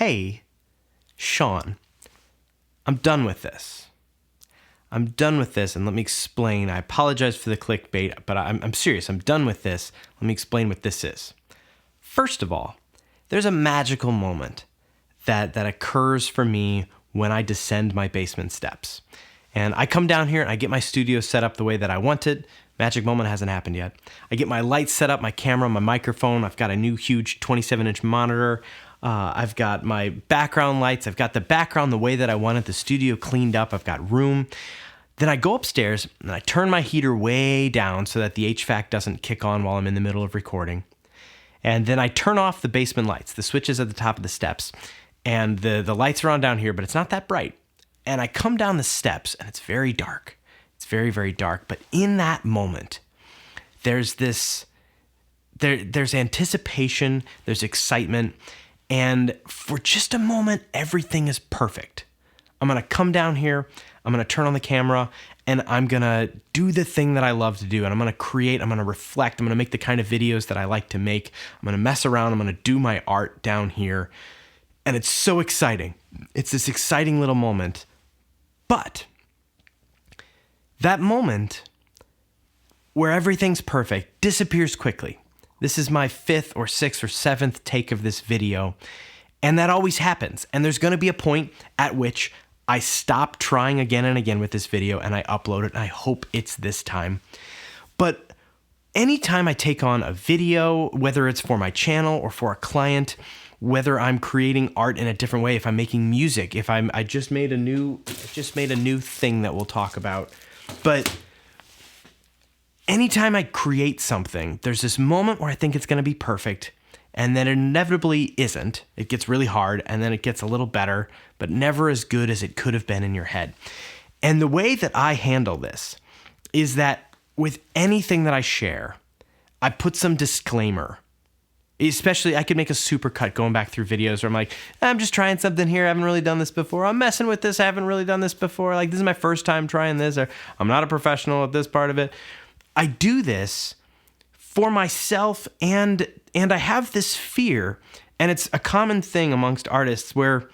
hey, Sean, I'm done with this. I'm done with this, and let me explain. I apologize for the clickbait, but I'm serious. I'm done with this. Let me explain what this is. First of all, there's a magical moment that occurs for me when I descend my basement steps. And I come down here and I get my studio set up the way that I want it. Magic moment hasn't happened yet. I get my lights set up, my camera, my microphone. I've got a new huge 27-inch monitor. I've got my background lights. I've got the background the way that I wanted, the studio cleaned up. I've got room. Then I go upstairs and I turn my heater way down so that the HVAC doesn't kick on while I'm in the middle of recording. And then I turn off the basement lights, the switches at the top of the steps. And the lights are on down here, but it's not that bright. And I come down the steps and it's very dark. It's very, very dark. But in that moment, there's anticipation, there's excitement. And for just a moment, everything is perfect. I'm going to come down here, I'm going to turn on the camera, and I'm going to do the thing that I love to do. And I'm going to create, I'm going to reflect, I'm going to make the kind of videos that I like to make. I'm going to mess around, I'm going to do my art down here. And it's so exciting. It's this exciting little moment. But that moment where everything's perfect disappears quickly. This is my 5th or 6th or 7th take of this video. And that always happens. And there's going to be a point at which I stop trying again and again with this video and I upload it. And I hope it's this time. But anytime I take on a video, whether it's for my channel or for a client, whether I'm creating art in a different way, if I'm making music, I just made a new thing that we'll talk about. But anytime I create something, there's this moment where I think it's going to be perfect, and then it inevitably isn't. It gets really hard, and then it gets a little better, but never as good as it could have been in your head. And the way that I handle this is that with anything that I share, I put some disclaimer. Especially, I could make a supercut going back through videos where I'm like, I'm just trying something here. I haven't really done this before. I'm messing with this. I haven't really done this before. Like, this is my first time trying this, or I'm not a professional at this part of it. I do this for myself, and I have this fear, and it's a common thing amongst artists where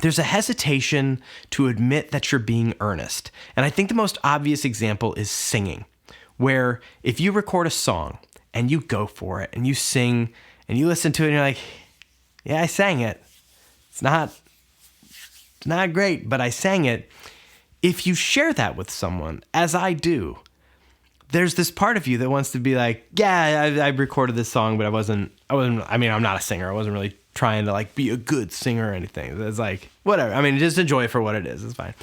there's a hesitation to admit that you're being earnest. And I think the most obvious example is singing, where if you record a song, and you go for it, and you sing, and you listen to it, and you're like, yeah, I sang it. It's not great, but I sang it. If you share that with someone, as I do, there's this part of you that wants to be like, yeah, I recorded this song, but I'm not a singer. I wasn't really trying to like be a good singer or anything. It's like, whatever. I mean, just enjoy it for what it is. It's fine.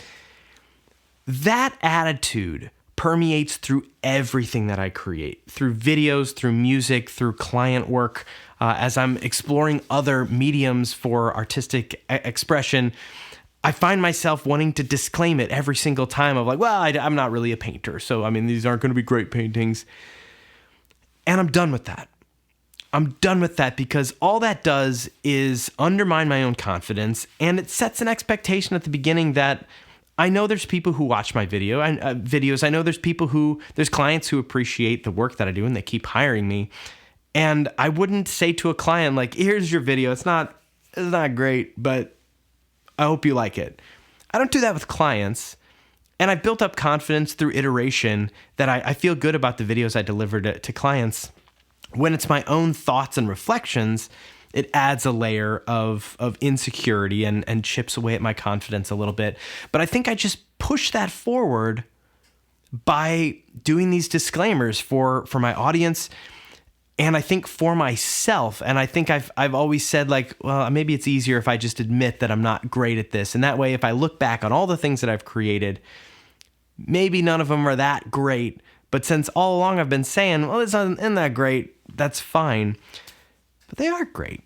That attitude permeates through everything that I create, through videos, through music, through client work, as I'm exploring other mediums for artistic expression. I find myself wanting to disclaim it every single time of like, well, I'm not really a painter, so I mean, these aren't going to be great paintings. And I'm done with that. I'm done with that because all that does is undermine my own confidence, and it sets an expectation at the beginning that I know there's people who watch my videos. I know there's clients who appreciate the work that I do and they keep hiring me. And I wouldn't say to a client like, here's your video. It's not great, but I hope you like it. I don't do that with clients. And I've built up confidence through iteration that I feel good about the videos I deliver to clients. When it's my own thoughts and reflections, it adds a layer of insecurity and chips away at my confidence a little bit. But I think I just push that forward by doing these disclaimers for my audience, and I think for myself. And I think I've always said like, well, maybe it's easier if I just admit that I'm not great at this. And that way, if I look back on all the things that I've created, maybe none of them are that great. But since all along I've been saying, well, isn't that great, that's fine. But they are great.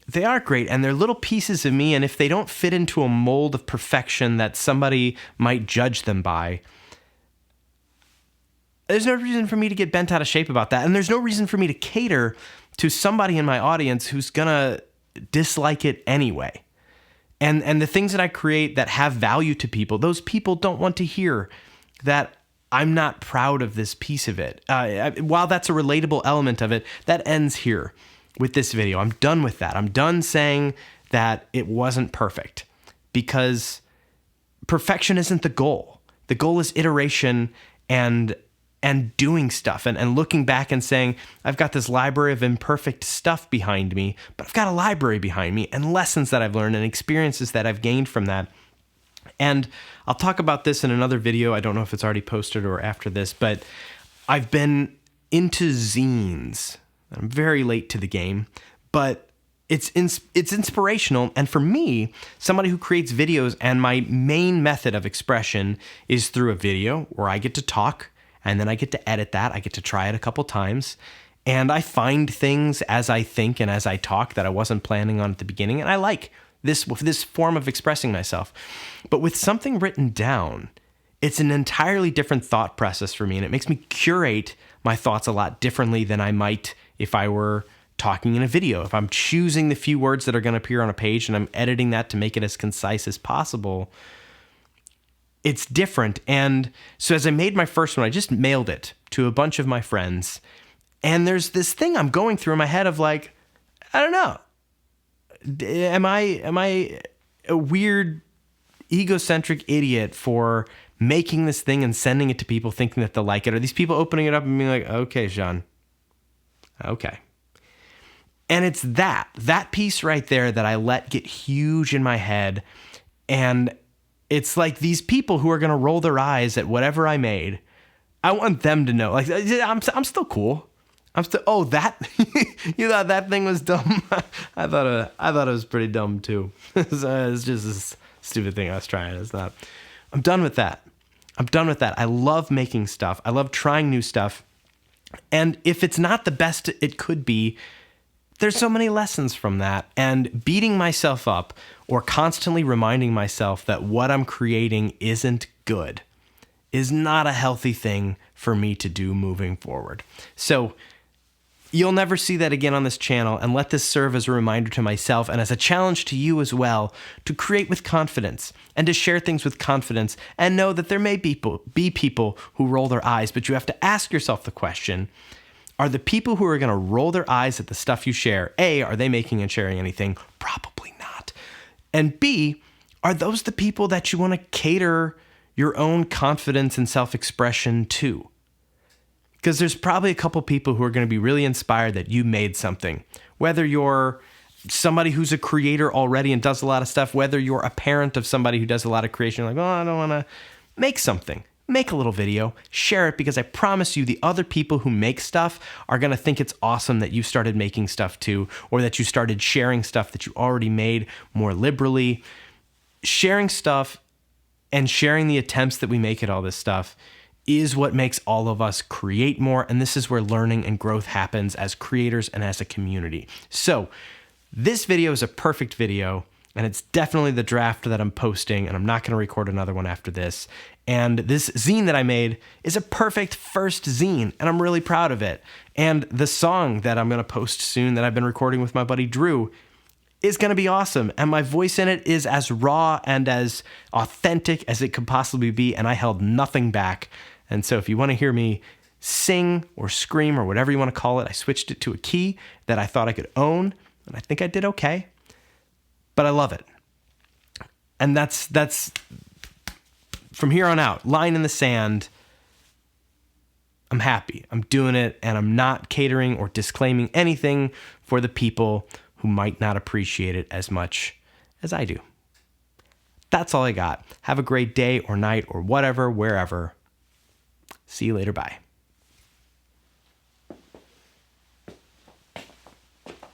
They are great, and they're little pieces of me, and if they don't fit into a mold of perfection that somebody might judge them by, there's no reason for me to get bent out of shape about that, and there's no reason for me to cater to somebody in my audience who's gonna dislike it anyway. And the things that I create that have value to people, those people don't want to hear that I'm not proud of this piece of it. While that's a relatable element of it, that ends here with this video. I'm done with that. I'm done saying that it wasn't perfect, because perfection isn't the goal. The goal is iteration and doing stuff and looking back and saying, I've got this library of imperfect stuff behind me, but I've got a library behind me and lessons that I've learned and experiences that I've gained from that. And I'll talk about this in another video. I don't know if it's already posted or after this, but I've been into zines. I'm very late to the game, but it's inspirational. And for me, somebody who creates videos, and my main method of expression is through a video where I get to talk and then I get to edit that. I get to try it a couple times, and I find things as I think and as I talk that I wasn't planning on at the beginning. And I like this form of expressing myself. But with something written down, it's an entirely different thought process for me, and it makes me curate my thoughts a lot differently than I might if I were talking in a video. If I'm choosing the few words that are going to appear on a page and I'm editing that to make it as concise as possible, it's different. And so as I made my first one, I just mailed it to a bunch of my friends. And there's this thing I'm going through in my head of like, I don't know. Am I a weird egocentric idiot for making this thing and sending it to people thinking that they'll like it? Are these people opening it up and being like, okay, Sean, okay. And it's that piece right there that I let get huge in my head. And it's like these people who are going to roll their eyes at whatever I made, I want them to know, like, I'm still cool. That you thought that thing was dumb? I thought it was pretty dumb too. It's just this stupid thing I was trying. It's not. I'm done with that. I love making stuff. I love trying new stuff. And if it's not the best it could be, there's so many lessons from that. And beating myself up or constantly reminding myself that what I'm creating isn't good is not a healthy thing for me to do moving forward. So you'll never see that again on this channel, and let this serve as a reminder to myself and as a challenge to you as well to create with confidence and to share things with confidence, and know that there may be people who roll their eyes, but you have to ask yourself the question, are the people who are going to roll their eyes at the stuff you share, A, are they making and sharing anything? Probably not. And B, are those the people that you want to cater your own confidence and self-expression to? Because there's probably a couple people who are going to be really inspired that you made something. Whether you're somebody who's a creator already and does a lot of stuff, whether you're a parent of somebody who does a lot of creation, you're like, oh, I don't want to make something. Make a little video, share it, because I promise you the other people who make stuff are going to think it's awesome that you started making stuff too, or that you started sharing stuff that you already made more liberally. Sharing stuff and sharing the attempts that we make at all this stuff is what makes all of us create more, and this is where learning and growth happens as creators and as a community. So this video is a perfect video, and it's definitely the draft that I'm posting, and I'm not going to record another one after this. And this zine that I made is a perfect first zine, and I'm really proud of it. And the song that I'm going to post soon that I've been recording with my buddy Drew is going to be awesome. And my voice in it is as raw and as authentic as it could possibly be, and I held nothing back. And so if you want to hear me sing or scream or whatever you want to call it, I switched it to a key that I thought I could own, and I think I did okay. But I love it. And that's from here on out, line in the sand. I'm happy. I'm doing it, and I'm not catering or disclaiming anything for the people who might not appreciate it as much as I do. That's all I got. Have a great day or night or whatever, wherever. See you later. Bye.